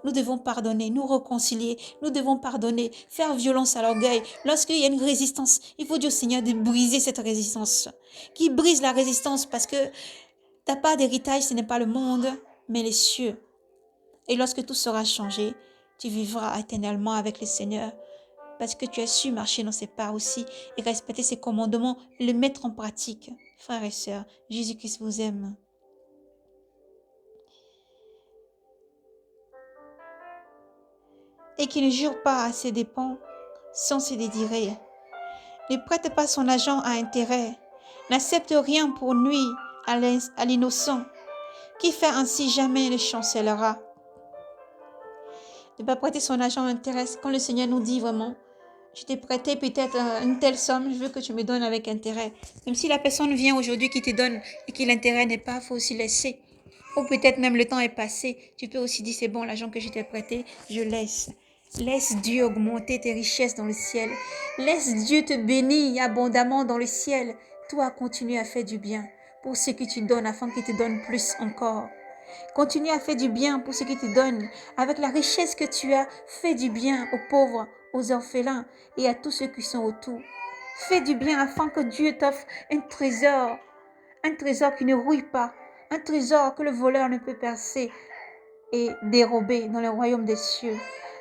Nous devons pardonner, nous réconcilier. Nous devons pardonner, faire violence à l'orgueil. Lorsqu'il y a une résistance, il faut dire au Seigneur de briser cette résistance. Qui brise la résistance parce que ta part d'héritage, ce n'est pas le monde, mais les cieux. Et lorsque tout sera changé, tu vivras éternellement avec le Seigneur. Parce que tu as su marcher dans ses pas aussi et respecter ses commandements, le mettre en pratique. Frères et sœurs, Jésus-Christ vous aime. Et qui ne jure pas à ses dépens sans se désirer. Ne prête pas son argent à intérêt. N'accepte rien pour nuire à l'innocent. Qui fait ainsi jamais ne chancellera. Ne pas prêter son argent à intérêt. Quand le Seigneur nous dit vraiment, Je t'ai prêté peut-être une telle somme, je veux que tu me donnes avec intérêt. Même si la personne vient aujourd'hui qui te donne et que l'intérêt n'est pas, il faut aussi laisser. Ou peut-être même le temps est passé, tu peux aussi dire c'est bon, l'argent que je t'ai prêté, je laisse. Laisse Dieu augmenter tes richesses dans le ciel. Laisse Dieu te bénir abondamment dans le ciel. Toi, continue à faire du bien pour ce que tu donnes afin qu'il te donne plus encore. Continue à faire du bien pour ce qu'il te donne. Avec la richesse que tu as, fais du bien aux pauvres, aux orphelins et à tous ceux qui sont autour. Fais du bien afin que Dieu t'offre un trésor qui ne rouille pas, un trésor que le voleur ne peut percer et dérober dans le royaume des cieux.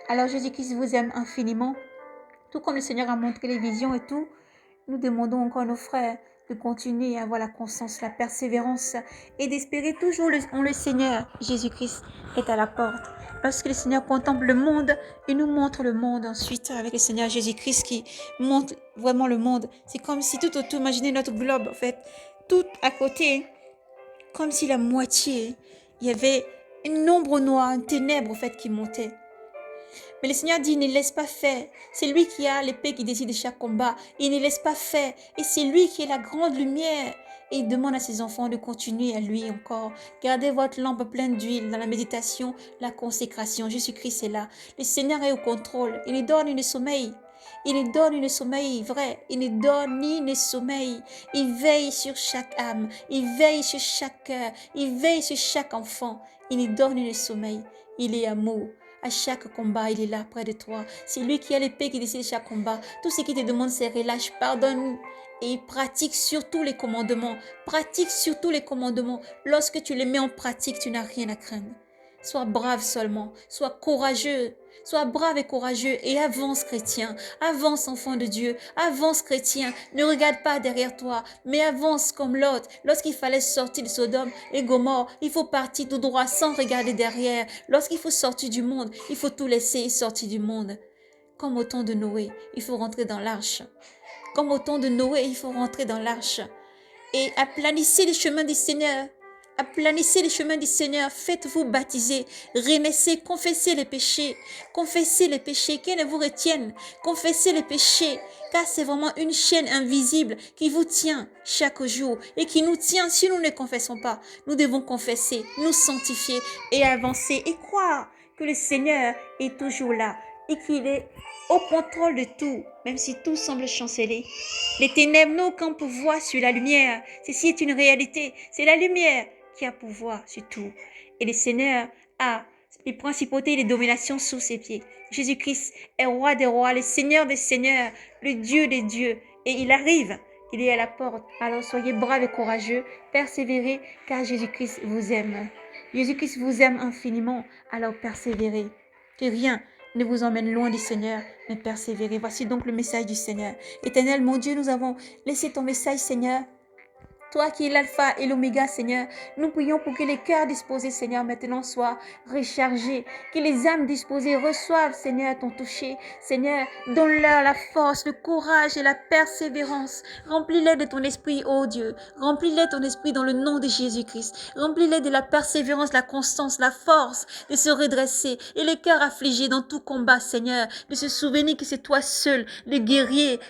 Alors Jésus-Christ vous aime infiniment, tout comme le Seigneur a montré les visions et tout. Nous demandons encore à nos frères de continuer à avoir la constance, la persévérance et d'espérer toujours en le Seigneur. Jésus-Christ est à la porte. Lorsque le Seigneur contemple le monde, il nous montre le monde ensuite avec le Seigneur Jésus-Christ qui montre vraiment le monde. C'est comme si tout autour, imaginez notre globe en fait, tout à côté, comme si la moitié, il y avait une ombre noire, une ténèbre en fait qui montait. Mais le Seigneur dit, ne laisse pas faire. C'est lui qui a l'épée qui décide de chaque combat. Il ne laisse pas faire. Et c'est lui qui est la grande lumière. Et il demande à ses enfants de continuer à lui encore. Gardez votre lampe pleine d'huile dans la méditation, la consécration. Jésus-Christ est là. Le Seigneur est au contrôle. Il nous donne une sommeil. Il nous donne une sommeil vrai. Il ne donne ni une sommeil. Il veille sur chaque âme. Il veille sur chaque cœur. Il veille sur chaque enfant. Il nous donne une sommeil. Il est amour. À chaque combat, il est là près de toi. C'est lui qui a l'épée qui décide chaque combat. Tout ce qu'il te demande, c'est relâche, pardonne et pratique surtout les commandements. Pratique surtout les commandements. Lorsque tu les mets en pratique, tu n'as rien à craindre. Sois brave seulement. Sois courageux. Sois brave et courageux et avance chrétien, avance enfant de Dieu, avance chrétien, ne regarde pas derrière toi, mais avance comme Lot. Lorsqu'il fallait sortir de Sodome et Gomorrhe, il faut partir tout droit sans regarder derrière. Lorsqu'il faut sortir du monde, il faut tout laisser et sortir du monde. Comme au temps de Noé, il faut rentrer dans l'arche. Comme au temps de Noé, il faut rentrer dans l'arche. Et aplanissez les chemins du Seigneur. Aplanissez les chemins du Seigneur, faites-vous baptiser, renaissez, confessez les péchés qui ne vous retiennent, confessez les péchés, car c'est vraiment une chaîne invisible qui vous tient chaque jour et qui nous tient si nous ne confessons pas. Nous devons confesser, nous sanctifier et avancer et croire que le Seigneur est toujours là et qu'il est au contrôle de tout, même si tout semble chanceler. Les ténèbres n'ont aucun pouvoir sur la lumière. Ceci est une réalité. C'est la lumière qui a pouvoir sur tout. Et le Seigneur a les principautés et les dominations sous ses pieds. Jésus-Christ est roi des rois, le Seigneur des seigneurs, le Dieu des dieux. Et il arrive, il est à la porte. Alors soyez braves et courageux, persévérez, car Jésus-Christ vous aime. Jésus-Christ vous aime infiniment, alors persévérez. Que rien ne vous emmène loin du Seigneur, mais persévérez. Voici donc le message du Seigneur. Éternel, mon Dieu, nous avons laissé ton message, Seigneur. Toi qui es l'alpha et l'oméga, Seigneur, nous prions pour que les cœurs disposés, Seigneur, maintenant soient rechargés. Que les âmes disposées reçoivent, Seigneur, ton toucher. Seigneur, donne-leur la force, le courage et la persévérance. Remplis-les de ton esprit, ô Dieu. Remplis-les de ton esprit dans le nom de Jésus-Christ. Remplis-les de la persévérance, la constance, la force de se redresser. Et les cœurs affligés dans tout combat, Seigneur, de se souvenir que c'est toi seul, le guerrier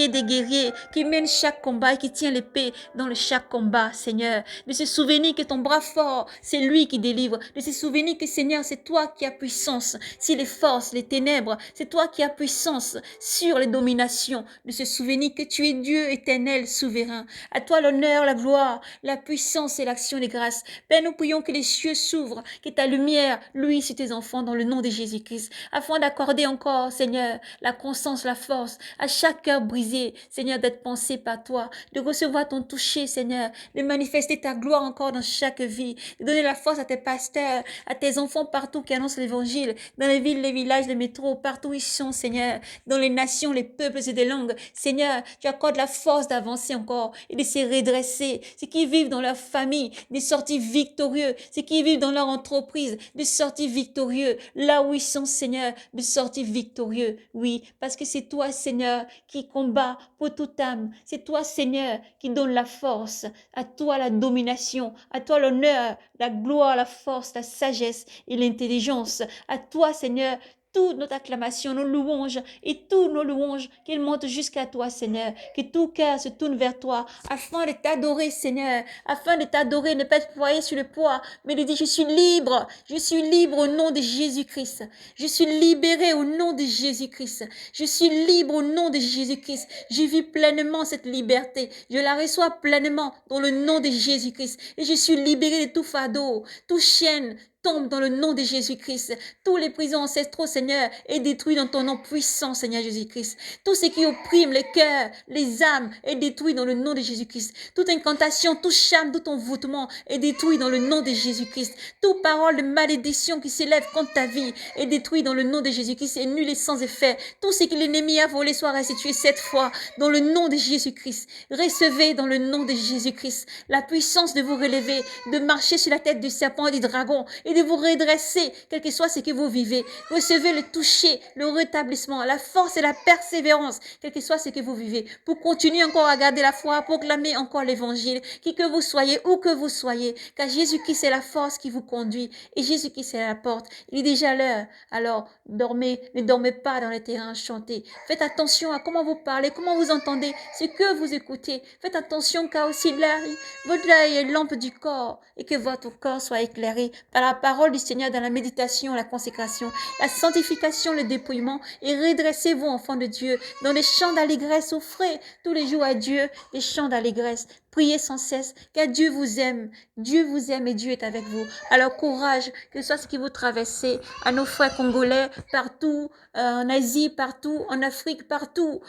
des guerriers, qui mène chaque combat et qui tient l'épée dans le chaque combat, Seigneur. De se souvenir que ton bras fort, c'est lui qui délivre. De se souvenir que, Seigneur, c'est toi qui as puissance sur les forces, les ténèbres. C'est toi qui as puissance sur les dominations. De se souvenir que tu es Dieu éternel, souverain. À toi l'honneur, la gloire, la puissance et l'action des grâces. Père, nous prions que les cieux s'ouvrent, que ta lumière luise sur tes enfants dans le nom de Jésus-Christ, afin d'accorder encore, Seigneur, la constance, la force à chaque cœur brisé, Seigneur, d'être pensé par toi, de recevoir ton toucher, Seigneur, de manifester ta gloire encore dans chaque vie, de donner la force à tes pasteurs, à tes enfants partout qui annoncent l'évangile, dans les villes, les villages, les métros, partout où ils sont, Seigneur, dans les nations, les peuples et des langues. Seigneur, tu accordes la force d'avancer encore et de se redresser. Ceux qui vivent dans leur famille, de sortir victorieux. Ceux qui vivent dans leur entreprise, de sortir victorieux. Là où ils sont, Seigneur, de sortir victorieux. Oui, parce que c'est toi, Seigneur, qui combat pour toute âme. C'est toi, Seigneur, qui donne la force. À toi la domination. À toi l'honneur, la gloire, la force, la sagesse et l'intelligence. À toi, Seigneur, toute notre acclamation, nos louanges et tous nos louanges, qu'ils montent jusqu'à toi, Seigneur. Que tout cœur se tourne vers toi afin de t'adorer, Seigneur, afin de t'adorer, ne pas être foyer sur le poids, mais de dire, je suis libre au nom de Jésus-Christ. Je suis libéré au nom de Jésus-Christ. Je suis libre au nom de Jésus-Christ. Je vis pleinement cette liberté. Je la reçois pleinement dans le nom de Jésus-Christ. Et je suis libéré de tout fardeau, tout chaîne, tombe dans le nom de Jésus-Christ. Tous les prisons ancestraux, Seigneur, est détruit dans ton nom puissant, Seigneur Jésus-Christ. Tout ce qui opprime les cœurs, les âmes, est détruit dans le nom de Jésus-Christ. Toute incantation, tout charme, tout envoûtement est détruit dans le nom de Jésus-Christ. Toute parole de malédiction qui s'élève contre ta vie est détruit dans le nom de Jésus-Christ et nul et sans effet. Tout ce que l'ennemi a volé soit restitué cette fois dans le nom de Jésus-Christ. Recevez dans le nom de Jésus-Christ la puissance de vous relever, de marcher sur la tête du serpent et du dragon et de vous redresser, quel que soit ce que vous vivez. Recevez le toucher, le rétablissement, la force et la persévérance, quel que soit ce que vous vivez, pour continuer encore à garder la foi, à proclamer encore l'évangile, qui que vous soyez, où que vous soyez, car Jésus-Christ est la force qui vous conduit et Jésus-Christ est la porte. Il est déjà l'heure. Alors, dormez, ne dormez pas dans les terrains enchantés. Faites attention à comment vous parlez, comment vous entendez, ce que vous écoutez. Faites attention car aussi votre œil est lampe du corps et que votre corps soit éclairé par la parole du Seigneur dans la méditation, la consécration, la sanctification, le dépouillement et redressez-vous, enfants de Dieu, dans des chants d'allégresse. Offrez tous les jours à Dieu des chants d'allégresse. Priez sans cesse, car Dieu vous aime et Dieu est avec vous. Alors courage, que ce soit ce que vous traversez, à nos frères congolais, partout, en Asie, partout, en Afrique, partout,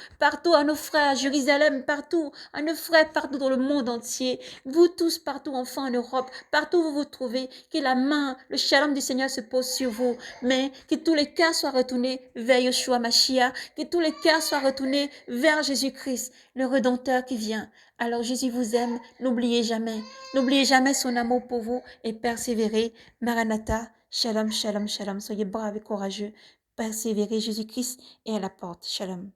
à nos frères à Jérusalem, partout, à nos frères partout dans le monde entier, vous tous partout, enfants en Europe, partout où vous vous trouvez, que la main, le shalom du Seigneur se pose sur vous, mais que tous les cœurs soient retournés vers Yeshua Mashiach, que tous les cœurs soient retournés vers Jésus-Christ, le Rédempteur qui vient. Alors Jésus vous aime, n'oubliez jamais son amour pour vous et persévérez. Maranatha, shalom, shalom, shalom, soyez braves et courageux, persévérez, Jésus-Christ est à la porte, shalom.